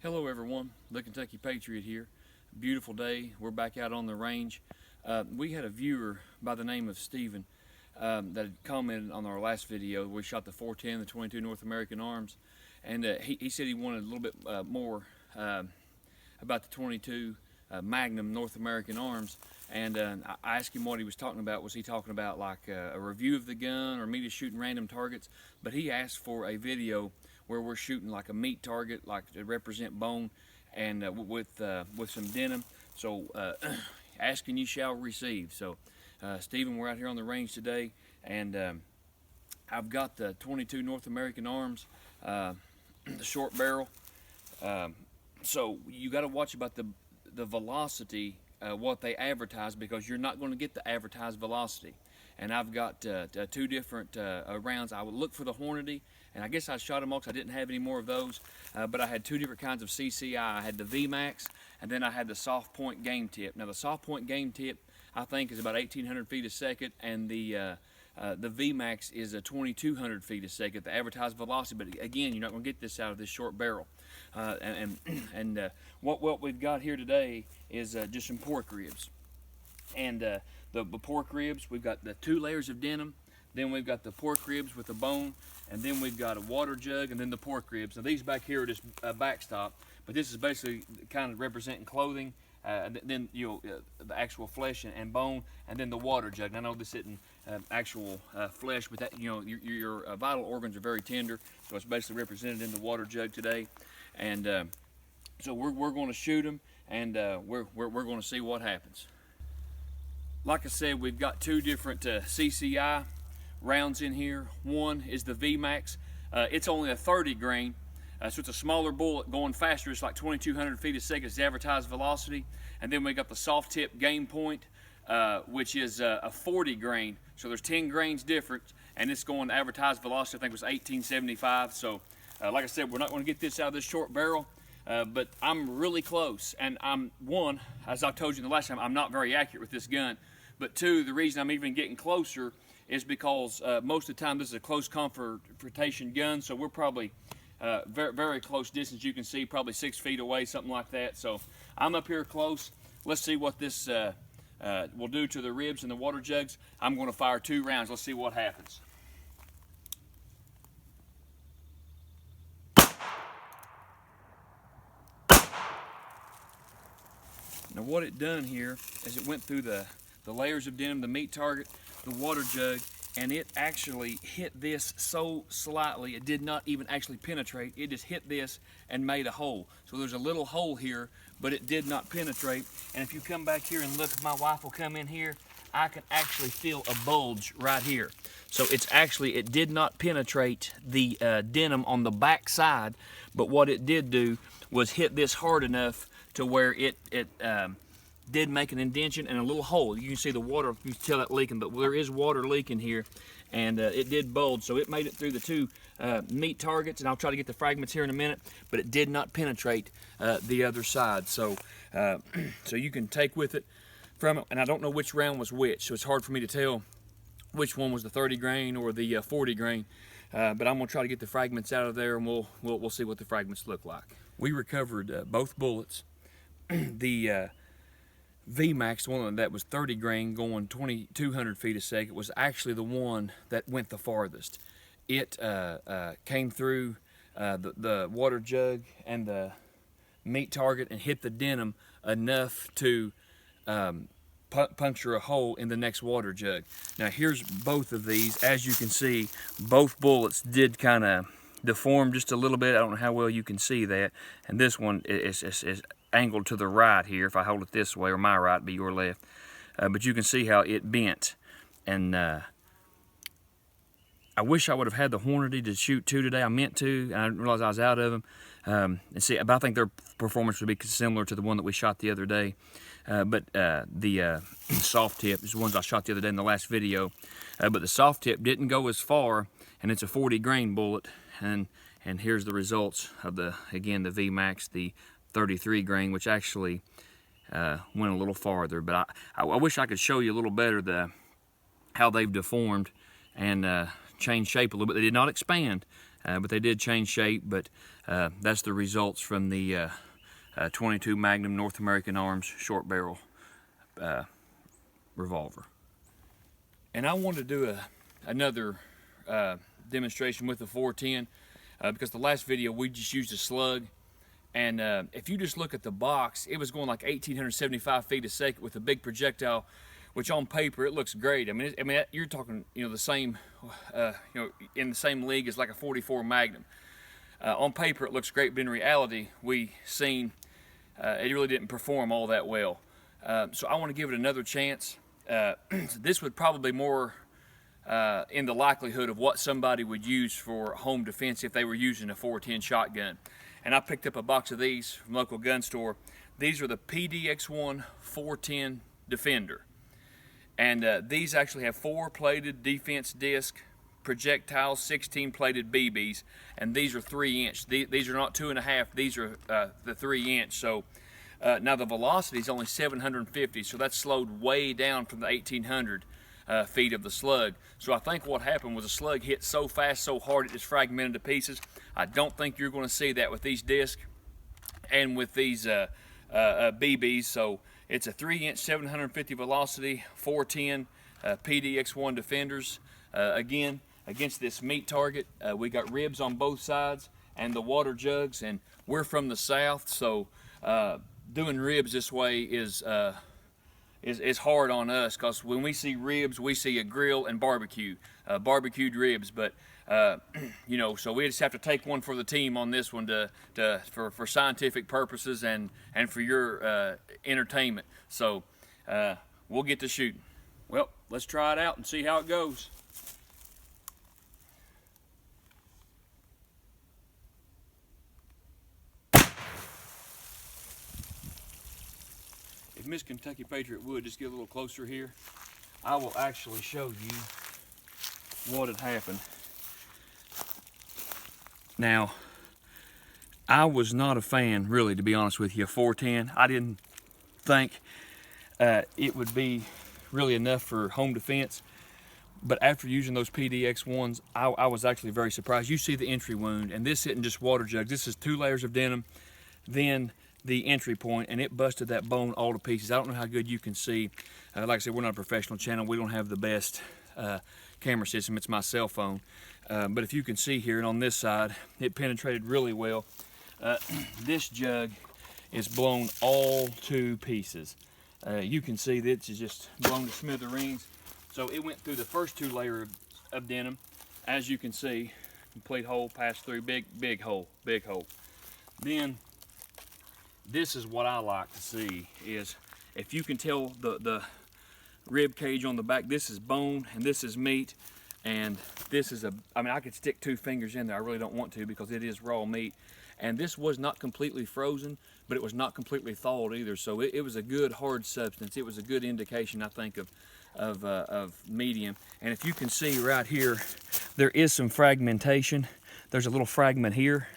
Hello everyone, the Kentucky Patriot here. Beautiful day, we're back out on the range. We had a viewer by the name of Steven that had commented on our last video. We shot the 410, the 22 North American Arms, and he said he wanted a little bit more about the 22 Magnum North American Arms. And I asked him what he was talking about. Was he talking about like a review of the gun or me just shooting random targets? But he asked for a video where we're shooting like a meat target, like to represent bone, and with some denim. So asking you shall receive. So Stephen, we're out here on the range today, and I've got the 22 North American Arms, the short barrel. So you got to watch about the velocity, what they advertise, because you're not going to get the advertised velocity. And I've got two different rounds. I would look for the Hornady, and I guess I shot them all because I didn't have any more of those. But I had two different kinds of CCI. I had the VMAX, and then I had the soft point game tip. Now the soft point game tip, I think, is about 1,800 feet a second, and the VMAX is a 2,200 feet a second, the advertised velocity. But again, you're not going to get this out of this short barrel. What we've got here today is just some pork ribs. And the pork ribs, we've got the 2 layers of denim, then we've got the pork ribs with the bone, and then we've got a water jug, and then the pork ribs. Now these back here are just backstop, but this is basically kind of representing clothing, then the actual flesh and bone, and then the water jug. And I know this isn't actual flesh, but that your vital organs are very tender, so it's basically represented in the water jug today. And so we're going to shoot them, and we're going to see what happens. Like I said, we've got 2 different CCI rounds in here. One is the VMAX. It's only a 30 grain, so it's a smaller bullet going faster. It's like 2,200 feet a second is the advertised velocity. And then we got the soft tip game point, which is a 40 grain. So there's 10 grains different, and it's going to advertised velocity, I think it was 1875. So like I said, we're not going to get this out of this short barrel. But I'm really close, and one, as I told you the last time, I'm not very accurate with this gun. But 2, the reason I'm even getting closer is because most of the time this is a close confrontation gun, so we're probably very, very close distance. You can see probably 6 feet away, something like that. So I'm up here close. Let's see what this will do to the ribs and the water jugs. I'm going to fire 2 rounds. Let's see what happens. Now what it done here is it went through the layers of denim, the meat target, the water jug, and it actually hit this so slightly it did not even actually penetrate. It just hit this and made a hole. So there's a little hole here, but it did not penetrate. And if you come back here and look, my wife will come in here, I can actually feel a bulge right here. So it's actually, it did not penetrate the denim on the back side, but what it did do was hit this hard enough to where it did make an indentation and a little hole. You can see the water, you can tell that leaking, but there is water leaking here, and it did bulge. So it made it through the 2 meat targets, and I'll try to get the fragments here in a minute, but it did not penetrate the other side. So so you can take with it from it, and I don't know which round was which, so it's hard for me to tell which one was the 30 grain or the 40 grain, but I'm gonna try to get the fragments out of there, and we'll see what the fragments look like. We recovered both bullets. The VMAX, the one that was 30 grain going 2,200 feet a second, was actually the one that went the farthest. It came through the water jug and the meat target and hit the denim enough to puncture a hole in the next water jug. Now here's both of these. As you can see, both bullets did kind of deform just a little bit. I don't know how well you can see that. And this one is angled to the right here. If I hold it this way, or my right, be your left. But you can see how it bent. And I wish I would have had the Hornady to shoot 2 today. I meant to, and I didn't realize I was out of them. And see, but I think their performance would be similar to the one that we shot the other day. But the soft tip is the ones I shot the other day in the last video. But the soft tip didn't go as far, and it's a 40 grain bullet. And here's the results of the VMAX, the 33 grain, which actually went a little farther. But I wish I could show you a little better how they've deformed and changed shape a little bit. They did not expand, but they did change shape. But That's the results from the 22 Magnum North American Arms short barrel revolver. And I wanted to do another demonstration with the 410 because the last video we just used a slug, and if you just look at the box, it was going like 1,875 feet a second with a big projectile, which on paper it looks great. I mean, you're talking, the same, in the same league as like a 44 Magnum. On paper it looks great, but in reality we seen it really didn't perform all that well. So I want to give it another chance. This would probably be more in the likelihood of what somebody would use for home defense if they were using a 410 shotgun. And I picked up a box of these from a local gun store. These are the PDX-1 410 Defender. And these actually have 4-plated defense disc, projectiles, 16-plated BBs, and these are 3-inch. These are not 2.5, these are the 3-inch. So now the velocity is only 750, so that's slowed way down from the 1,800 feet of the slug. So I think what happened was the slug hit so fast, so hard, it just fragmented to pieces. I don't think you're going to see that with these discs and with these BBs. So it's a 3-inch, 750 velocity, 410 PDX-1 Defenders. Again, against this meat target, we got ribs on both sides and the water jugs, and we're from the south, so doing ribs this way is hard on us, because when we see ribs, we see a grill and barbecue, barbecued ribs. But so we just have to take one for the team on this one for scientific purposes and for your entertainment. So we'll get to shooting. Well, let's try it out and see how it goes. If Miss Kentucky Patriot would just get a little closer here, I will actually show you what had happened. Now, I was not a fan, really, to be honest with you, of 410. I didn't think it would be really enough for home defense. But after using those PDX ones, I was actually very surprised. You see the entry wound, and this isn't just water jugs. This is 2 layers of denim, then the entry point, and it busted that bone all to pieces. I don't know how good you can see. Like I said, we're not a professional channel. We don't have the best camera system. It's my cell phone. But if you can see here, and on this side, it penetrated really well. This jug is blown all to pieces. You can see that it's just blown to smithereens. So it went through the first 2 layers of denim. As you can see, complete hole, passed through, big hole. Then this is what I like to see, is if you can tell the rib cage on the back, this is bone and this is meat, and this is I could stick 2 fingers in there. I really don't want to because it is raw meat. And this was not completely frozen, but it was not completely thawed either. So it was a good hard substance. It was a good indication, I think, of medium. And if you can see right here, there is some fragmentation. There's a little fragment here,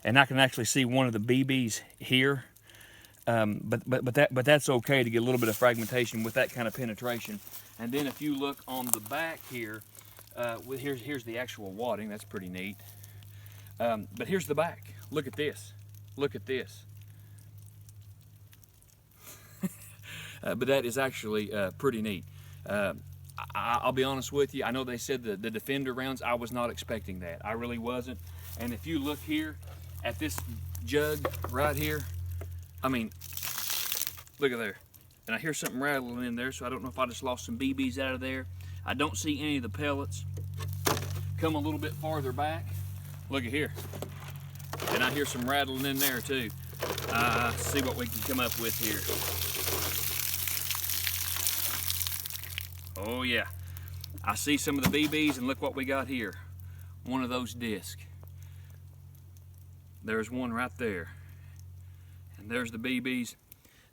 and I can actually see one of the BBs here. But that's okay to get a little bit of fragmentation with that kind of penetration. And then if you look on the back here, here's the actual wadding. That's pretty neat. But here's the back. Look at this. Look at this. But that is actually pretty neat. I'll be honest with you. I know they said the Defender rounds. I was not expecting that. I really wasn't. And if you look here at this jug right here, I mean, look at there. And I hear something rattling in there, so I don't know if I just lost some BBs out of there. I don't see any of the pellets. Come a little bit farther back. Look at here. And I hear some rattling in there too. See what we can come up with here. Oh yeah. I see some of the BBs, and look what we got here. One of those discs. There's one right there. And there's the BBs.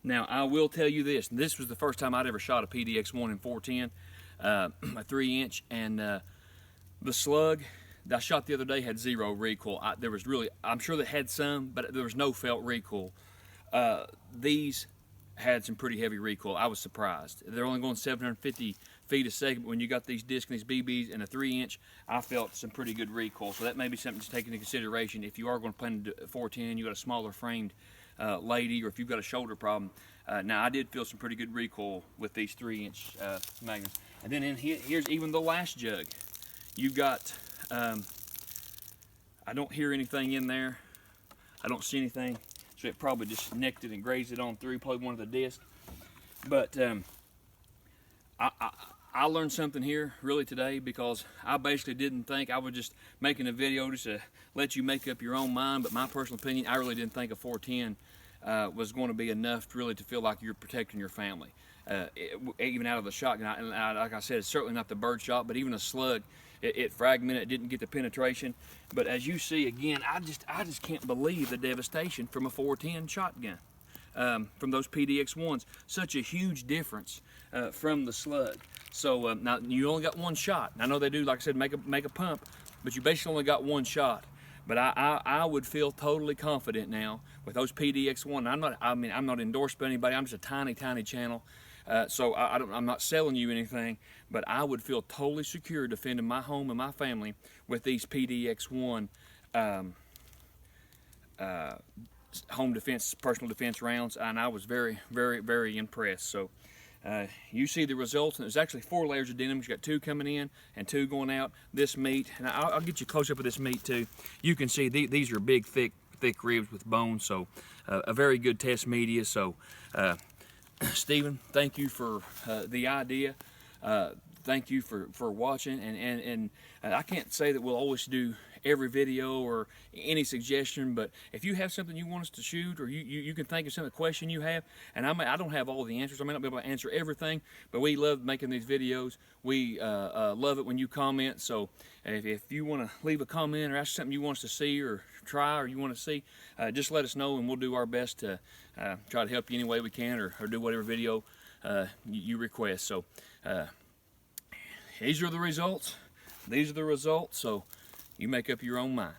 Now, I will tell you this. This was the first time I'd ever shot a PDX-1 in 410, a 3-inch, and the slug that I shot the other day had 0 recoil. I'm sure they had some, but there was no felt recoil. These had some pretty heavy recoil. I was surprised. They're only going 750 feet a second. But when you got these discs and these BBs and a 3-inch, I felt some pretty good recoil. So that may be something to take into consideration if you are going to plan to do 410. You got a smaller framed lady, or if you've got a shoulder problem. Now I did feel some pretty good recoil with these 3-inch magnums. And then in here, here's even the last jug. You've got, I don't hear anything in there. I don't see anything. So it probably just nicked it and grazed it on through, probably one of the discs. But I learned something here really today, because I basically didn't think, I was just making a video just to let you make up your own mind, but my personal opinion, I really didn't think a 410 was going to be enough to really to feel like you're protecting your family. Even out of the shotgun, and like I said, it's certainly not the bird shot, but even a slug, it fragmented, it didn't get the penetration. But as you see, again, I just can't believe the devastation from a 410 shotgun, from those PDX-1s. Such a huge difference from the slug. So now you only got one shot. I know they do, like I said, make a pump, but you basically only got one shot. But I would feel totally confident now with those PDX-1. I'm not endorsed by anybody. I'm just a tiny channel. So I'm not selling you anything, but I would feel totally secure defending my home and my family with these PDX-1 home defense, personal defense rounds, and I was very impressed. So you see the results, and there's actually 4 layers of denim. You got 2 coming in and 2 going out. This meat, and I'll get you close up of this meat too. You can see these are big, thick ribs with bone. So a very good test media. So Stephen, thank you for the idea. Thank you for watching, and I can't say that we'll always do every video or any suggestion, but if you have something you want us to shoot, or you can think of some question you have, and I don't have all the answers, I may not be able to answer everything, but we love making these videos. We love it when you comment. So if you want to leave a comment or ask something you want us to see or try, or you want to see, just let us know, and we'll do our best to try to help you any way we can, or do whatever video you request. So these are the results. These are the results. So you make up your own mind.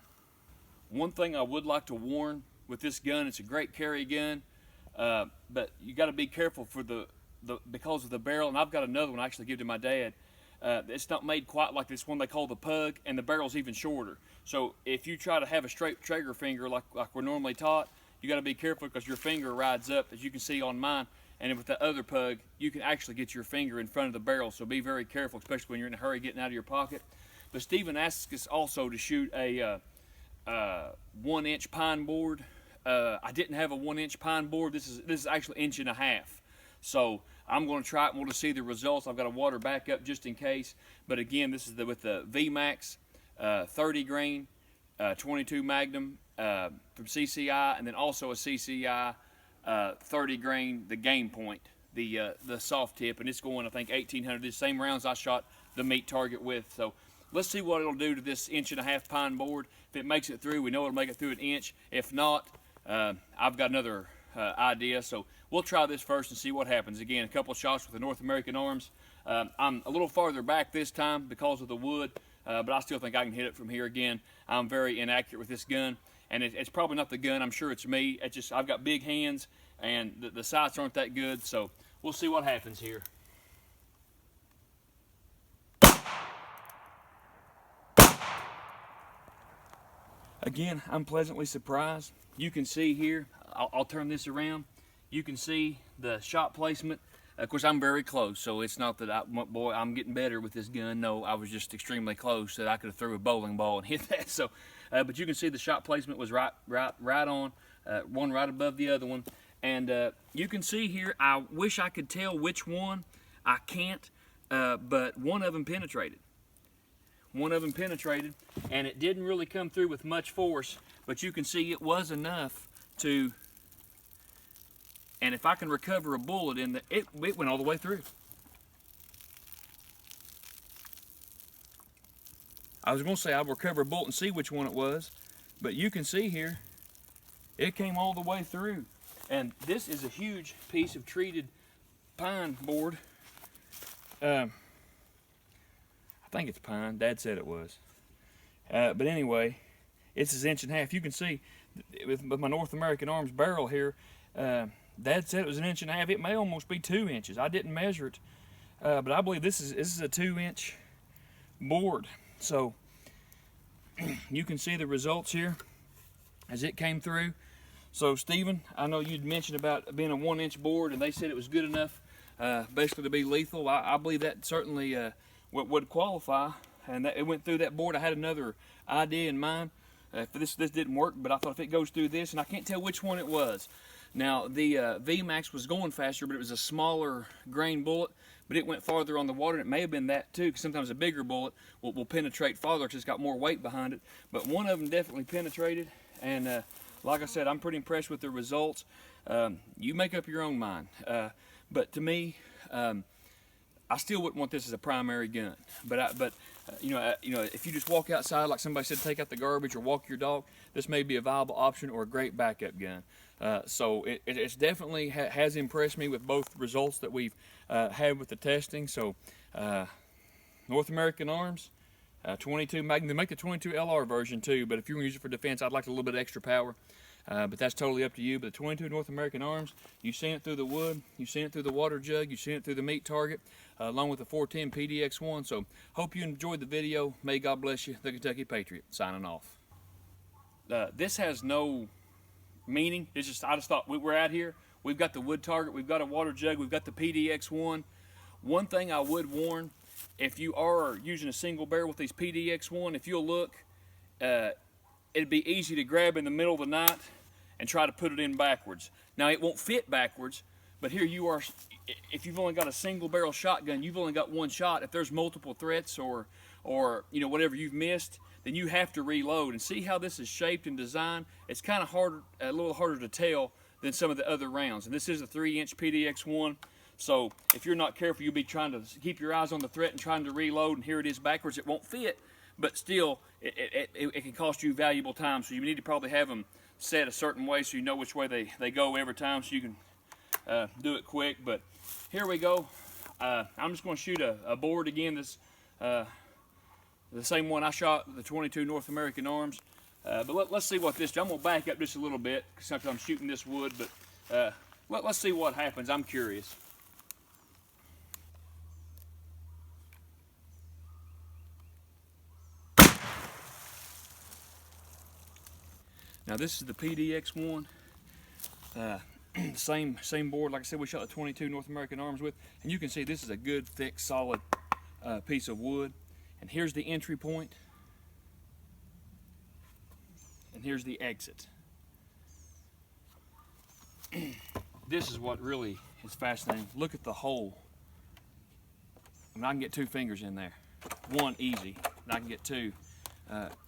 One thing I would like to warn with this gun, it's a great carry gun, but you got to be careful for because of the barrel. And I've got another one I actually give to my dad. It's not made quite like this one they call the Pug, and the barrel's even shorter. So if you try to have a straight trigger finger like we're normally taught, you got to be careful, because your finger rides up, as you can see on mine. And with the other Pug, you can actually get your finger in front of the barrel. So be very careful, especially when you're in a hurry getting out of your pocket. But Stephen asked us also to shoot a 1-inch pine board. I didn't have a 1-inch pine board. This is actually 1.5 inches. So I'm going to try it, and we'll just see the results. I've got a water backup just in case. But again, this is with the VMAX 30 grain 22 Magnum from CCI, and then also a CCI 30 grain, the Game Point, the soft tip, and it's going, I think, 1800. The same rounds I shot the meat target with. So let's see what it'll do to this 1.5 inch pine board. If it makes it through, we know it'll make it through 1 inch. If not, I've got another idea. So we'll try this first and see what happens. Again, a couple of shots with the North American Arms. I'm a little farther back this time because of the wood, but I still think I can hit it from here. Again, I'm very inaccurate with this gun, and it's probably not the gun. I'm sure it's me. It's just I've got big hands, and the sights aren't that good. So we'll see what happens here. Again, I'm pleasantly surprised. You can see here, I'll turn this around. You can see the shot placement. Of course, I'm very close, so it's not that I'm getting better with this gun. No, I was just extremely close that I could have threw a bowling ball and hit that. So, but you can see the shot placement was right on, one right above the other one. And you can see here, I wish I could tell which one. I can't, but one of them penetrated. One of them penetrated, and it didn't really come through with much force, but you can see it was enough to, and if I can recover a bullet in it went all the way through. I was going to say I'll recover a bullet and see which one it was, but you can see here, it came all the way through. And this is a huge piece of treated pine board. I think it's pine. Dad said it was. But anyway, it's 1.5 inches. You can see with my North American Arms barrel here, Dad said it was 1.5 inches. It may almost be 2 inches. I didn't measure it, but I believe this is a 2-inch board. So you can see the results here as it came through. So Stephen, I know you'd mentioned about being a 1-inch board, and they said it was good enough, basically to be lethal. I believe that certainly would qualify, and that it went through that board. I had another idea in mind. For this didn't work, but I thought if it goes through this, and I can't tell which one it was. Now the VMAX was going faster, but it was a smaller grain bullet, but it went farther on the water. And it may have been that too, because sometimes a bigger bullet will penetrate farther because it's got more weight behind it. But one of them definitely penetrated, and like I said, I'm pretty impressed with the results. You make up your own mind, but to me, I still wouldn't want this as a primary gun. But you know, if you just walk outside, like somebody said, take out the garbage or walk your dog, this may be a viable option or a great backup gun. So it's definitely has impressed me with both results that we've had with the testing. So North American Arms, 22 Magnum. They make the 22 LR version too, but if you want to use it for defense, I'd like a little bit of extra power. But that's totally up to you. But the 22 North American Arms, you've seen it through the wood, you've seen it through the water jug, you've seen it through the meat target, along with the 410 PDX-1. So hope you enjoyed the video. May God bless you. The Kentucky Patriot, signing off. This has no meaning. It's just, I just thought we're out here. We've got the wood target, we've got a water jug, we've got the PDX-1. One thing I would warn, if you are using a single barrel with these PDX-1, if you'll look, it'd be easy to grab in the middle of the night and try to put it in backwards. Now it won't fit backwards, but here you are, if you've only got a single barrel shotgun, you've only got one shot. If there's multiple threats or you know, whatever you've missed, then you have to reload. And see how this is shaped and designed? It's kind of harder, a little harder to tell than some of the other rounds. And this is a 3-inch PDX-1. So if you're not careful, you'll be trying to keep your eyes on the threat and trying to reload, and here it is backwards. It won't fit, but still, it can cost you valuable time. So you need to probably have them set a certain way so you know which way they go every time, so you can do it quick. But here we go. I'm just going to shoot a board again. This the same one I shot, the 22 North American Arms. But let's see what this does. I'm going to back up just a little bit because I'm shooting this wood, but let's see what happens. I'm curious. Now this is the PDX-1, same board, like I said, we shot the 22 North American Arms with, and you can see this is a good, thick, solid piece of wood. And here's the entry point, and here's the exit. This is what really is fascinating. Look at the hole. I mean, I can get 2 fingers in there. One easy, and I can get 2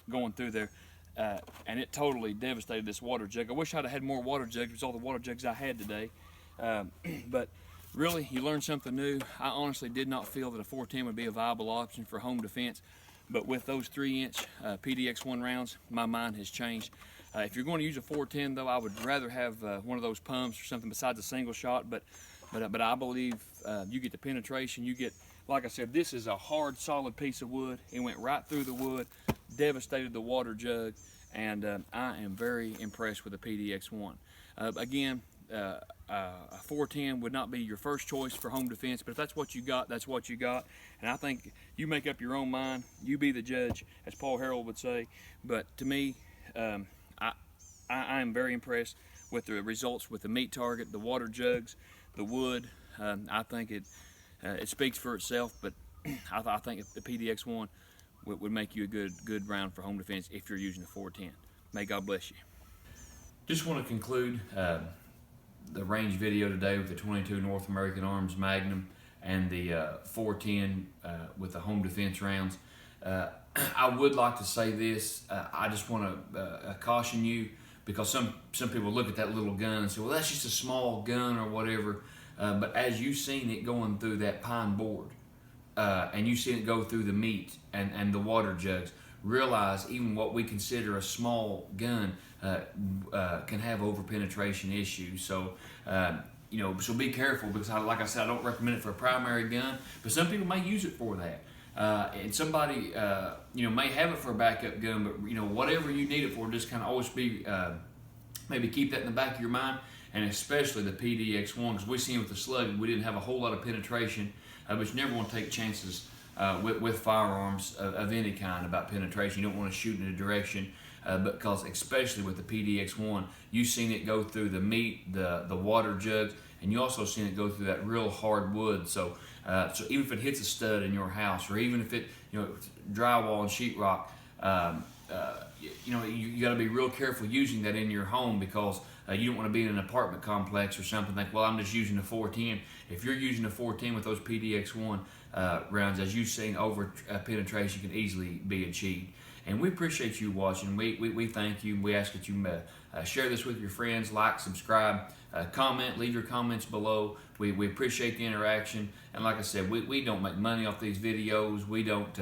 going through there. And it totally devastated this water jug. I wish I'd have had more water jugs with all the water jugs I had today. But really, you learn something new. I honestly did not feel that a 410 would be a viable option for home defense. But with those 3-inch PDX-1 rounds, my mind has changed. If you're going to use a 410, though, I would rather have one of those pumps or something besides a single shot. But I believe you get the penetration. You get, like I said, this is a hard, solid piece of wood. It went right through the wood, devastated the water jug, and I am very impressed with the PDX-1. Again, a 410 would not be your first choice for home defense, but if that's what you got, that's what you got. And I think you make up your own mind. You be the judge, as Paul Harrell would say. But to me, I am very impressed with the results with the meat target, the water jugs, the wood. I think it speaks for itself, but I think the PDX-1 would make you a good round for home defense if you're using a 410. May God bless you. Just want to conclude the range video today with the 22 North American Arms Magnum and the 410 with the home defense rounds. I would like to say this. I just want to caution you, because some people look at that little gun and say, well, that's just a small gun or whatever. But as you've seen it going through that pine board, and you've seen it go through the meat and the water jugs, realize even what we consider a small gun can have over-penetration issues. So, you know, so be careful, because like I said, I don't recommend it for a primary gun, but some people may use it for that. And somebody, you know, may have it for a backup gun, but, you know, whatever you need it for, just kind of always be, maybe keep that in the back of your mind, and especially the PDX-1, because we seen with the slug, we didn't have a whole lot of penetration. but you never want to take chances with firearms of any kind about penetration. You don't want to shoot in a direction, because especially with the PDX-1, you've seen it go through the meat, the water jugs, and you also seen it go through that real hard wood. So even if it hits a stud in your house, or even if it, drywall and sheetrock, you got to be real careful using that in your home, because you don't want to be in an apartment complex or something. Think, well, I'm just using a 410. If you're using a 410 with those PDX-1 rounds, as you've seen, over penetration can easily be achieved. And we appreciate you watching. We thank you. We ask that you share this with your friends, like, subscribe, comment, leave your comments below. We appreciate the interaction. And like I said, we don't make money off these videos. We don't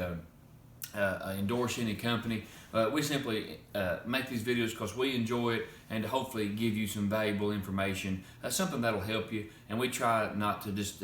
endorse any company. We simply make these videos because we enjoy it, and to hopefully give you some valuable information, something that'll help you. And we try not to just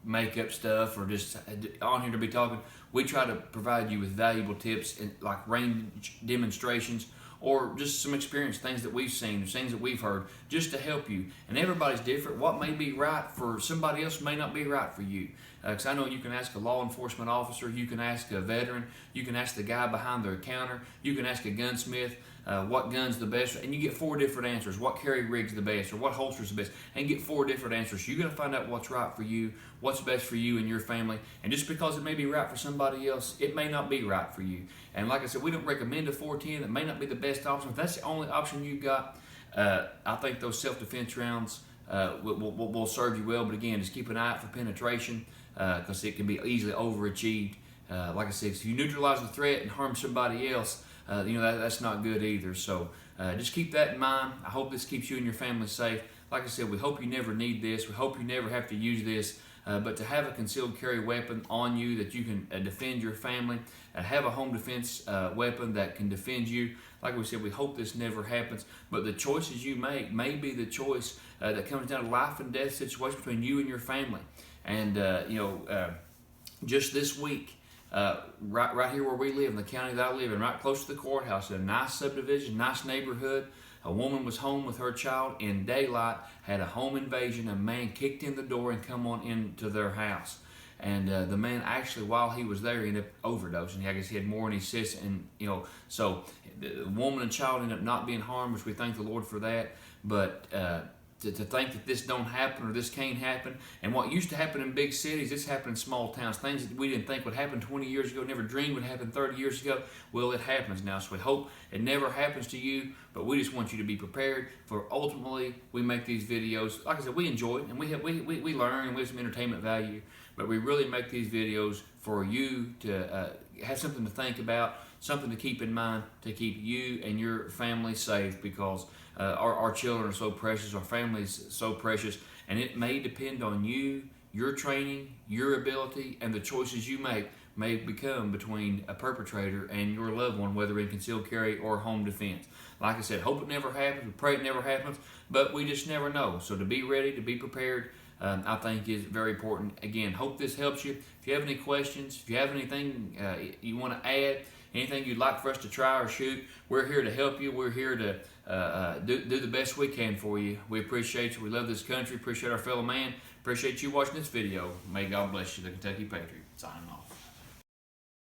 make up stuff or just on here to be talking. We try to provide you with valuable tips, and like range demonstrations, or just some experience, things that we've seen, things that we've heard, just to help you. And everybody's different. What may be right for somebody else may not be right for you. Because I know you can ask a law enforcement officer, you can ask a veteran, you can ask the guy behind the counter, you can ask a gunsmith what gun's the best, and you get 4 different answers. What carry rig's the best, or what holster's the best, and you get 4 different answers. You're going to find out what's right for you, what's best for you and your family. And just because it may be right for somebody else, it may not be right for you. And like I said, we don't recommend a 410. It may not be the best option. If that's the only option you've got, I think those self-defense rounds will serve you well. But again, just keep an eye out for penetration, because it can be easily overachieved. Like I said, if you neutralize the threat and harm somebody else, that's not good either. So just keep that in mind. I hope this keeps you and your family safe. Like I said, we hope you never need this. We hope you never have to use this. But to have a concealed carry weapon on you that you can defend your family, have a home defense weapon that can defend you, like we said, we hope this never happens. But the choices you make may be the choice that comes down to life and death situation between you and your family. And just this week, right here where we live, in the county that I live in, right close to the courthouse, in a nice subdivision, nice neighborhood, a woman was home with her child in daylight, had a home invasion. A man kicked in the door and come on into their house. And the man actually, while he was there, ended up overdosing. I guess he had more in his system. And, so the woman and child ended up not being harmed, which we thank the Lord for that. But to think that this don't happen, or this can't happen, and what used to happen in big cities, this happened in small towns. Things that we didn't think would happen 20 years ago, never dreamed would happen 30 years ago, well, it happens now. So we hope it never happens to you, but we just want you to be prepared. For ultimately, we make these videos, like I said, we enjoy it, and we learn, and we have some entertainment value, but we really make these videos for you to have something to think about, something to keep in mind, to keep you and your family safe, because our children are so precious, our families so precious, and it may depend on you, your training, your ability, and the choices you make may become between a perpetrator and your loved one, whether in concealed carry or home defense. Like I said, hope it never happens, we pray it never happens, but we just never know. So to be ready, to be prepared, I think is very important. Again, hope this helps you. If you have any questions, if you have anything you want to add, anything you'd like for us to try or shoot, we're here to help you. We're here to do the best we can for you. We appreciate you. We love this country. Appreciate our fellow man. Appreciate you watching this video. May God bless you. The Kentucky Patriot signing off.